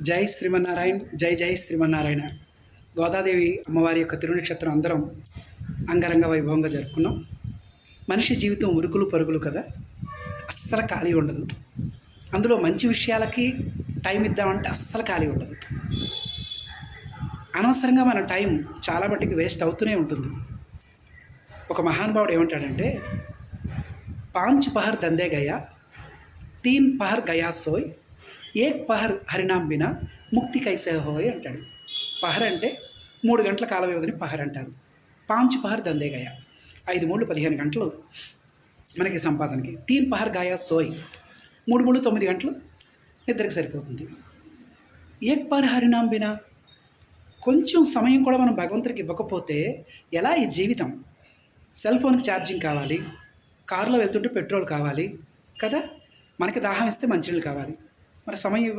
జై శ్రీమన్నారాయణ, జై జై శ్రీమన్నారాయణ. గోదాదేవి అమ్మవారి యొక్క తిరునక్షత్రం అందరం అంగరంగ వైభవంగా జరుపుకున్నాం. మనిషి జీవితం ఉరుకులు పరుగులు కదా, అస్సలు ఖాళీ ఉండదు. అందులో మంచి విషయాలకి టైం ఇద్దామంటే అస్సలు ఖాళీ ఉండదు. అనవసరంగా మన టైం చాలా మట్టుకు వేస్ట్ అవుతూనే ఉంటుంది. ఒక మహానుభావుడు ఏమంటాడంటే, 5 పహర్ దందే గయా, 3 పహర్ గయా సోయ్, 1 పహర్ హరినాం బినా ముక్తి కైసే హోయ్ అంటాడు. పహర్ అంటే 3 గంటల కాల వ్యవధిని పహర్ అంటారు. 5 పహర్ దందే గయా, 5 మూడు 15 గంటలు మనకి సంపాదనకి. 3 పహర్ గయా సోయ్, 3 మూడు 9 గంటలు నిద్రకి సరిపోతుంది. 1 పహర్ హరినాం బినా, కొంచెం సమయం కూడా మనం భగవంతుడికి ఇవ్వకపోతే ఎలా ఈ జీవితం? సెల్ ఫోన్కి ఛార్జింగ్ కావాలి, కారులో వెళ్తుంటే పెట్రోల్ కావాలి కదా, మనకి దాహం ఇస్తే మంచినీళ్ళు కావాలి, మరి సమయం